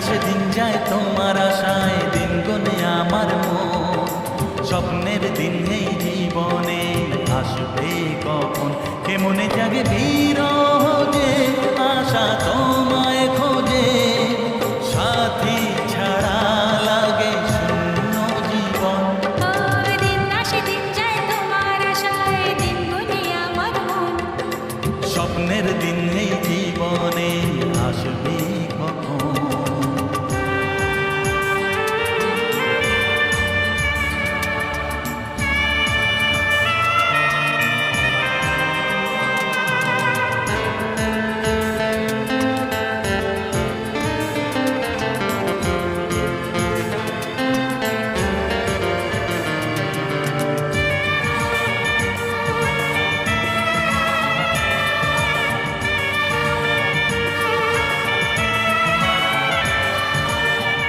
আসে দিন যায় তোমার আশায়, দিন গনে আমার মন। স্বপ্নের দিন এই জীবনে আসবে কখন, কে মনে জাগে বিরহ যে আশা তোমায় খোঁজে। সাথী ছাড়া লাগে শূন্য জীবন। দিন আসে দিন যায় তোমার আশায়, দিন গুনে আমার মন। স্বপ্নের দিন এই জীবনে আসবে কখন।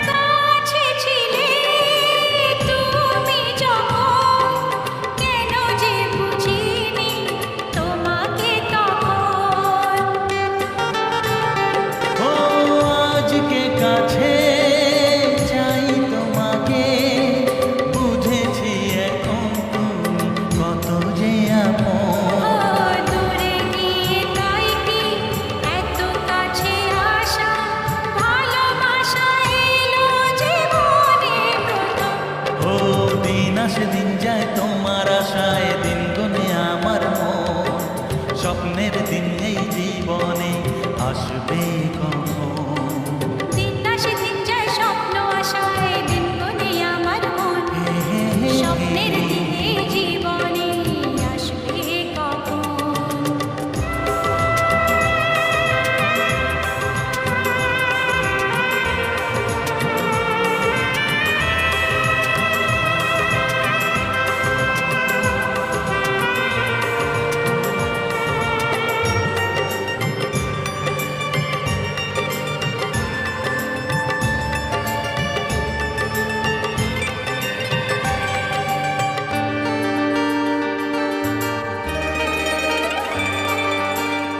কাছে ছিলে তুমি যখন, কেন যে বুঝিনি তোমাকে তখন। ও আজকে কাছে চাই তোমাকে, বুঝেছি এখন তুমি কত যে আপন। দূরে গিয়ে তাই কি এত কাছে আসা, ভালোবাসা এলো জীবনে প্রথম। ও দিন আসে দিন যায় তোমার আশায়, দিন গনে আমার মন। স্বপ্নের দিন এই জীবনে আসবে কখন। দিন আসে দিন যায় স্বপ্ন আশায়, দিন গুনে আমার মন। স্বপ্নের দিনে জীবনে আসবে কখন।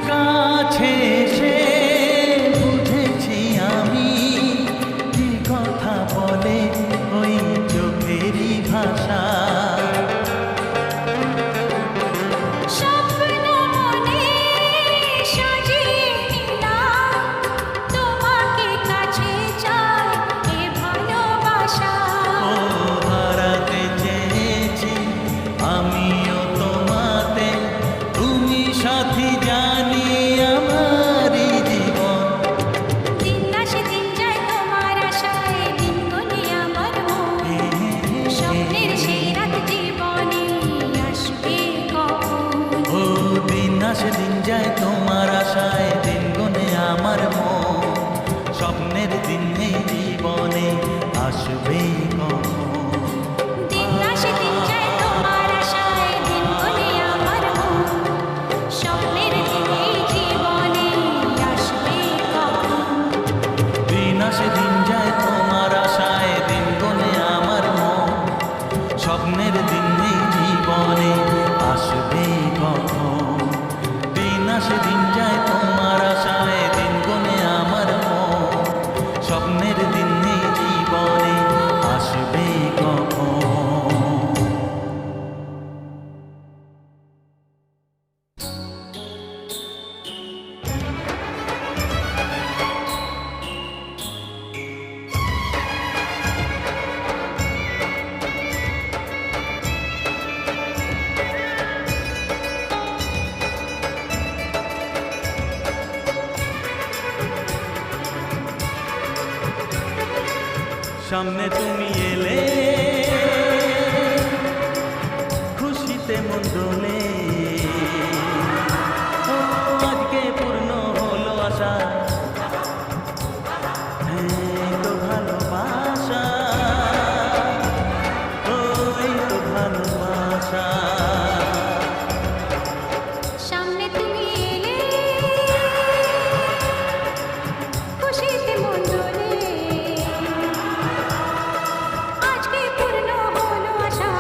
কাছে এসে বুঝেছি আমি, কি কথা বলে ওই চোখেরই ভাষা। স্বপ্ন মনে সাজিয়ে নিলাম, তোমাকে কাছে চাই এ ভালোবাসা। ও হারাতে চেয়েছি আমিও তোমাতে, তুমি সাথী জানি আমারই জীবন। দিন আসে দিন যায় তোমার আশায়, দিন গুনে আমার মন। স্বপ্নের সেই রাত জীবনে আসবে কখন। ও দিন আসে দিন যায় তোমার আশায়, দিন গনে আমার মন। স্বপ্নের দিন এই জীবনে আসবে কখন। দিন আসে দিন যায় তোমার আশায়, দিন গুনে আমার মন। স্বপ্নের দিনে জীবনে আসবে কখন। দিন আসে দিন যায় তোমার আশায়, দিন গনে আমার মন। স্বপ্নের দিন এই জীবনে আসবে কখন। দিন আসে দিন যায় তোমার আশায়, দিন গনে আমার মন। স্বপ্নের দিন এই জীবনে আসবে কখন। সামনে তুমি এলে, খুশিতে মন দোলে। ও আজকে পূর্ণ হলো আশা, এই তো ভালোবাসা। ওই তো ভালোবাসা। সামনে তুমি এলে, খুশিতে মন দোলে। আজকে পূর্ণ হলো আশা,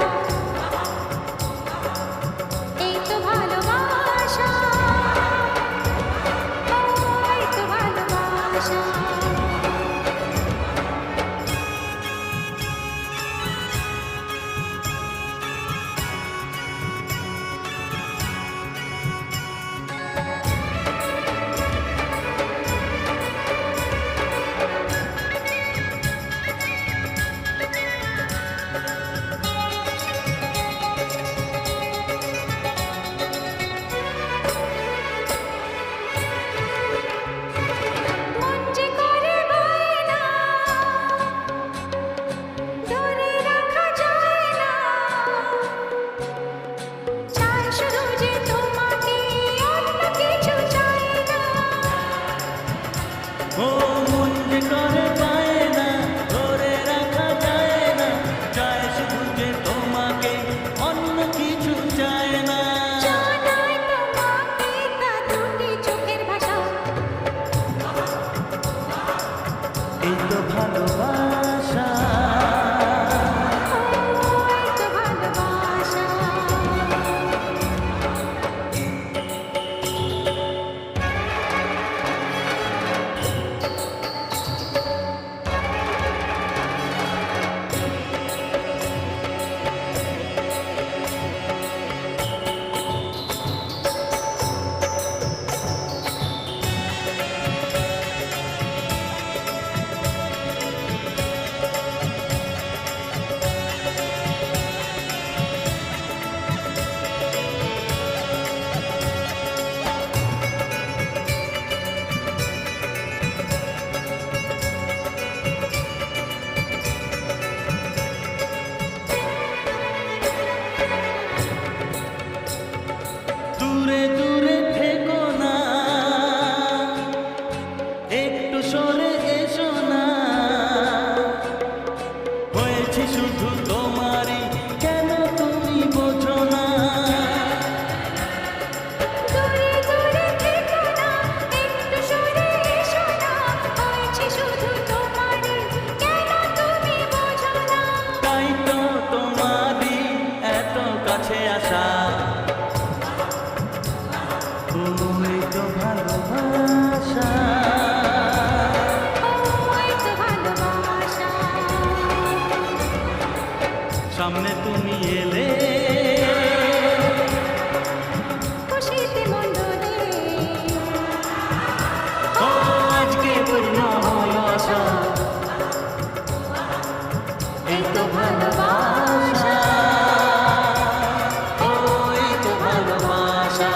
ভালোবাসা, ওই তো ভালোবাসা। সামনে তুমি এলে খুশিতে মন ডোলে, ও আজকে পূর্ণ হলো আশা, এই তো ভালোবাসা, ও এই তো ভালোবাসা।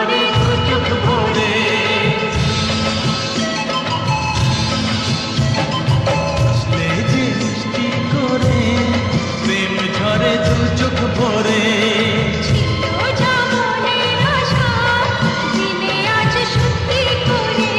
ঝরে দু চোখ ভরে হাসলে যে মিষ্টি করে প্রেম ঝরে দু চোখ ভরে ছিল যা মনের আশা দিনে আজ সত্যি করে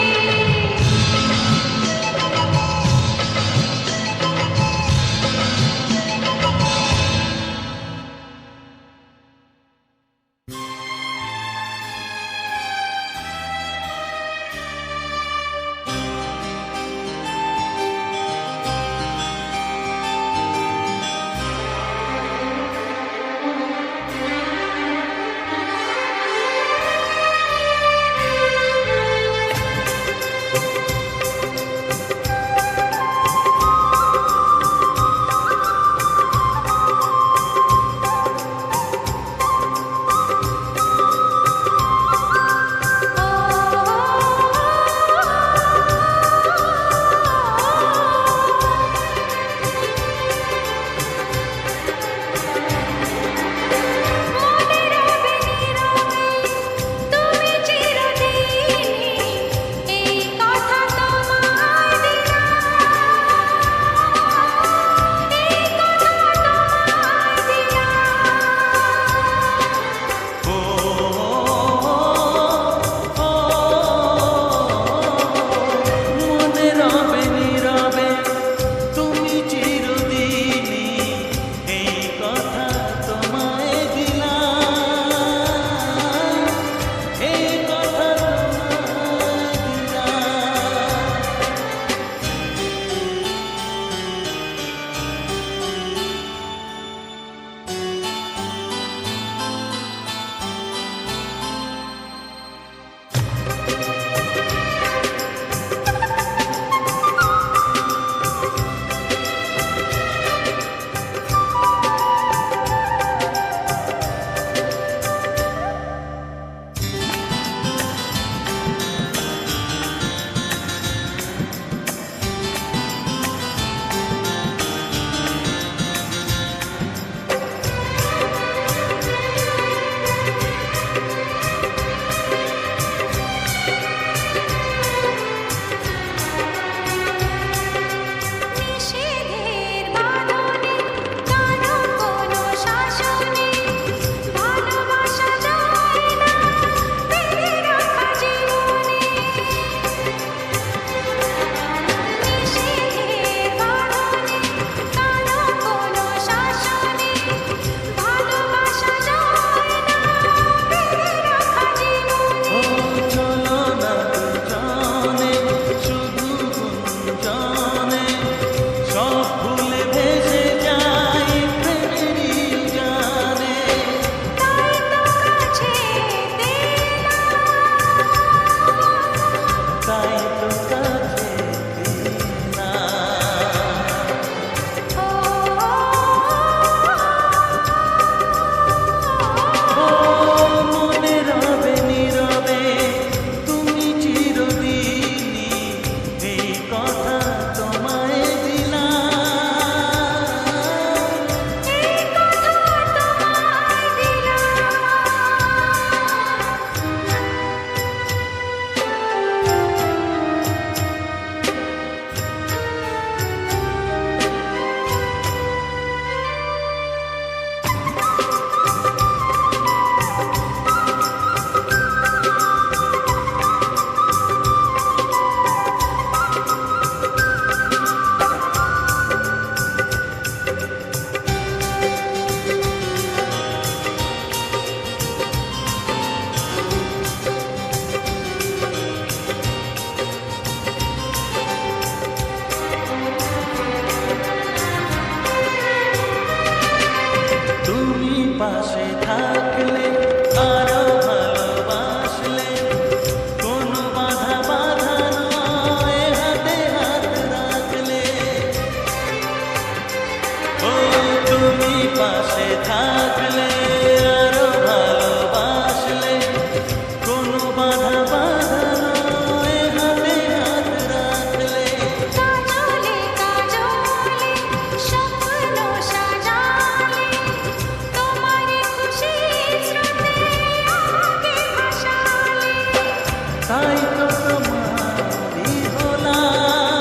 তাই তো তোমারই হলাম,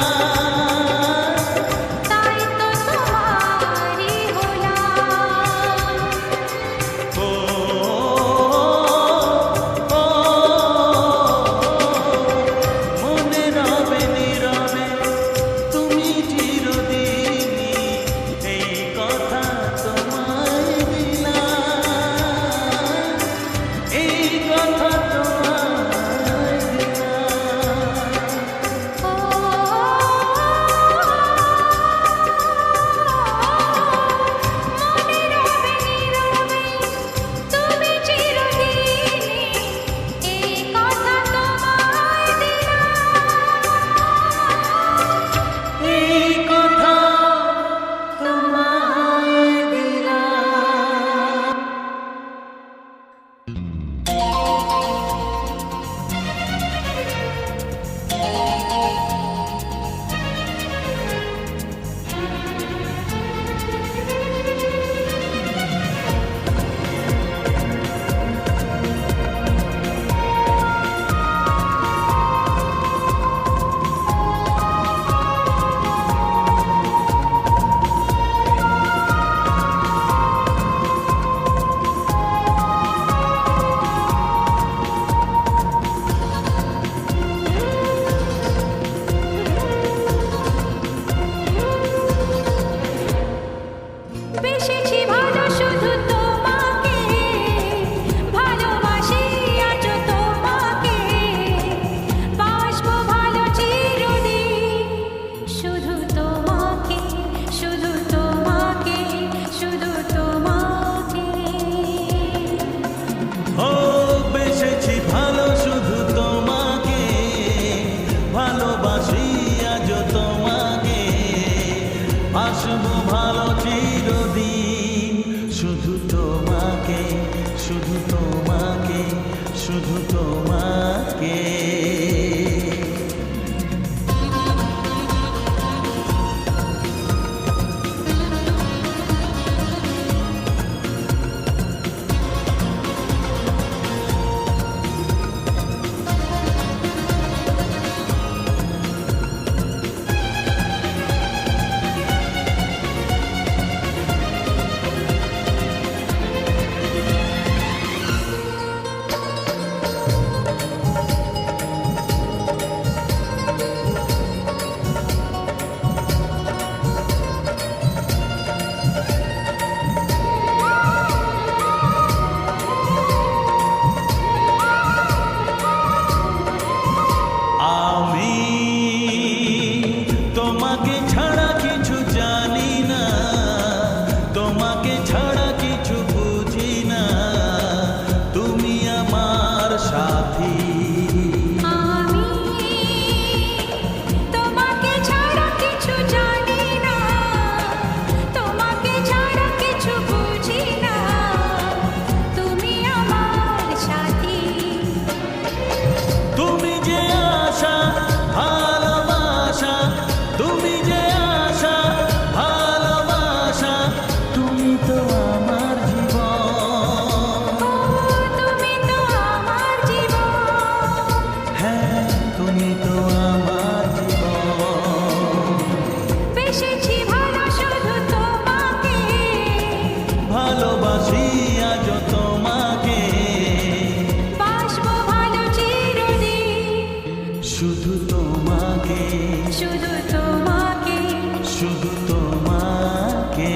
তাই তো তোমারই হলাম। ও মনে রবে নীরবে তুমি চিরদিনই, এই কথা তোমায় দিলাম, এই কথা তোমায় দিলাম। ও মনে রবে নীরবে তুমি চিরদিনই, এই কথা তোমায় দিলাম, এই কথা তোমায় দিলাম। বেশেছি ভালো শুধু তোমাকে, ভালোবাসি আজ তোমাকে, বাসবো ভালো চিরদিন, শুধু তোমাকে, শুধু তোমাকে, শুধু তোমাকে। ও বেসেছি ভালো শুধু তোমাকে, ভালোবাসি আজ তোমাকে, আসবো ভালো চিরদিন, শুধু তোমাকে, শুধু তোমাকে, শুধু তোমাকে। আমি তোমাকে ছাড়া কিছু জানি না, তোমাকে ছাড়া কিছু বুঝি না, তুমি আমার সাথী। আমি তোমাকে ছাড়া কিছু জানি না, তোমাকে ছাড়া কিছু বুঝি না, তুমি আমার সাথী। তুমি যে আশা ভালোবাসা, তুমি যে আশা ভালোবাসা, তুমি তো আমার জীবন। ও তুমি তো আমার জীবন, হ্যাঁ তুমি তো আমার জীবন। বেশেছি ভালো শুধু তোমাকে, ভালোবাসি আজ তোমাকে, বাসবো ভালো চিরদিন, শুধু তোমাকে, শুধু তোমাকে। শুধু তোমাকে।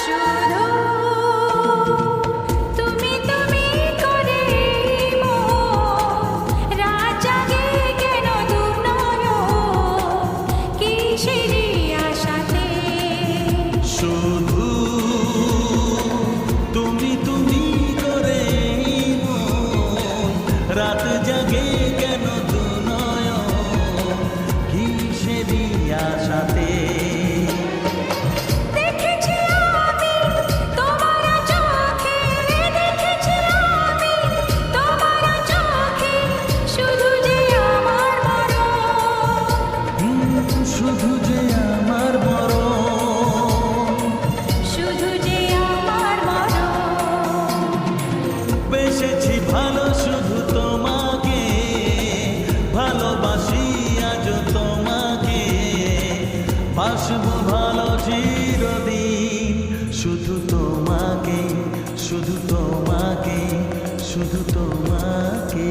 শুধু তুমি তুমি করে তোমাকে, শুধু তোমাকে, শুধু তোমাকে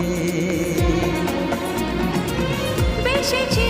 বেসেছি